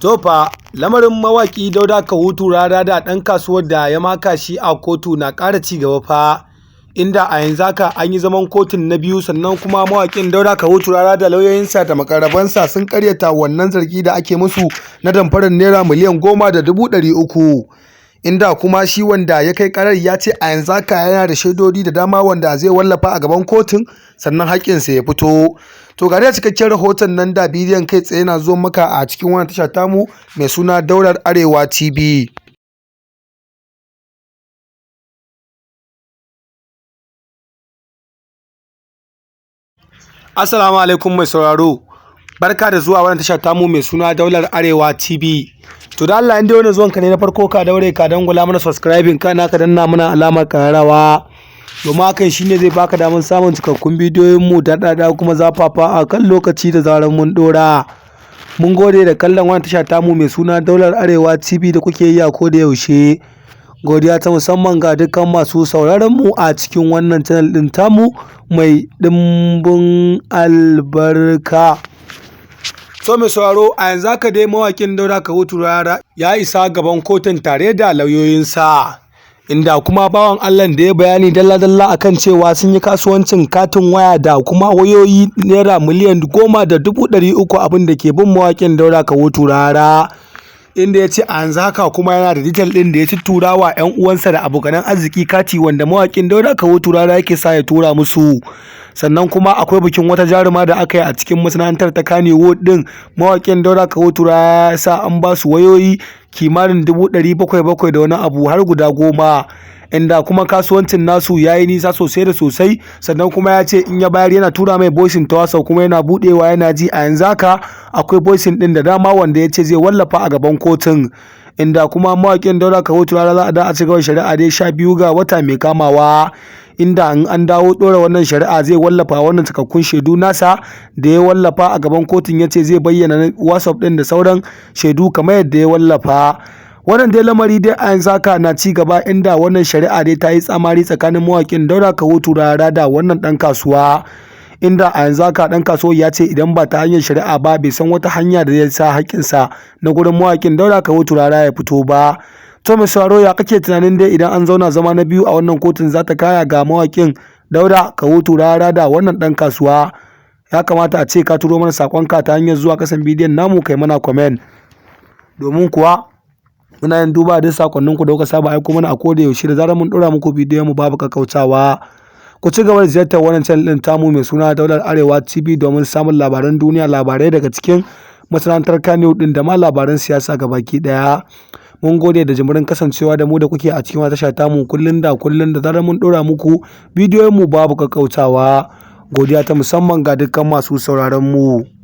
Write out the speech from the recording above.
To fa lamarin mawaƙi Dauda Kahutu rarara da ɗan kasuwar da ya maka shi a kotu na ƙara ci gaba fa, inda a yanzu haka an yi zaman kotun na biyu, sannan kuma mawaƙin Dauda Kahutu rarara da lauyoyinsa da makarabansa sun ƙaryata wannan zargi da ake musu na damfarar naira miliyan 10,300. Inda kuma shi wanda ya kai karar ya ce a yanzu haka yana da shaidodi da dama wanda zai wallafa a gaban kotun sannan haƙƙinsa ya fito. To ga cikakken rahoton nan da bidiyon kai tsaye na zo maka a cikin wannan tasha tamu mai suna Daular Arewa TV. Assalamu alaikum mai sauraro, barka da zuwa wannan tasha tamu mai suna Daular Arewa TV. To da Allah, inda wannan zuwan ka ne na farko, ka daure ka dangula mana subscribing, kana ka danna mana alamar kararrawa, domin hakan shine zai baka damar samun cikakkun bidiyoyin mu da kuma zafafa a kan lokaci da zarar mun dora. Mun gode da kallon wannan tasha tamu mai suna Daular Arewa TV da kuke yi a koda yaushe. Godiya ta musamman ga dukkan masu sauraron mu a cikin wannan channel din tamu mai dimbin albarka. So mai sauraro, a yanzu haka dai mawaƙin Dauda Kahutu rarara ya isa gaban kotun tare da lauyoyinsa, inda kuma bawan Allah da ya bayani dalla-dalla akan cewa sun yi kasuwancin katin waya da kuma wayoyi naira miliyan 10,300 abin da ke bin mawaƙin Dauda Kahutu rarara. Inda ya ce a yanzu haka kuma yana da detail ɗin da ya tura wa 'yan uwansa da abokanan arziki kati wanda mawaƙin Dauda Kahutu rarara yake sa ya tura musu. Sannan kuma akwai bikin wata jaruma da aka yi a cikin masana'antar ta Kannywood ɗin, mawaƙin Dauda Kahutu rarara ya sa an ba su wayoyi kimanin 700,700 da wani abu har guda 10. Inda kuma kasuwancin nasu ya yi nisa sosai da sosai. Sannan kuma ya ce in ya bayar yana tura mai voicing ta WhatsApp kuma yana buɗewa yana ji. A yanzu haka akwai voicing ɗin da dama wanda ya ce zai wallafa a gaban kotun. Inda kuma mawaƙin Dauda Kahutu rarara za a ci gaba shari'a dai 12 ga wata mai kamawa, inda in an dawo ɗora wannan shari'a zai wallafa wannan cikakkun shaidu nasa da ya wallafa a gaban kotun. Ya ce zai bayyana WhatsApp ɗin da sauran shaidu kamar yadda ya wallafa. Wannan dai lamari dai a yanzu haka na ci gaba, inda wannan shari'a dai ta yi tsamari tsakanin mawaƙin Dauda Kahutu rarara da wannan ɗan kasuwa, inda a yanzu haka ɗan kasuwar ya ce idan ba ta hanyar shari'a ba bai san wata hanya da zai sa haƙƙinsa na gurin mawaƙin Dauda Kahutu rarara ya fito ba. To mai sauraro, ya kake tunanin dai idan an zauna zama na biyu a wannan kotun za ta kaya ga mawaƙin Dauda Kahutu rarara da wannan ɗan kasuwa? Ya kamata a ce ka turo mana saƙonka ta hanyar zuwa kasan bidiyon namu kai mana comment, domin kuwa muna yin duba da sakonninku da kuka saba aiko mana a koda yaushe da zarar mun dora muku bidiyon mu babu kakkautawa. Ku ci gaba da ziyartar wannan channel din tamu mai suna Daular Arewa TV domin samun labaran duniya, labarai daga cikin masana'antar Kannywood din da ma labaran siyasa gabaki daya. Mun gode da jimirin kasancewa da mu da kuke a cikin wata tasha tamu kullun da zarar mun dora muku bidiyon mu babu kakkautawa. Godiya ta musamman ga dukkan masu sauraron mu.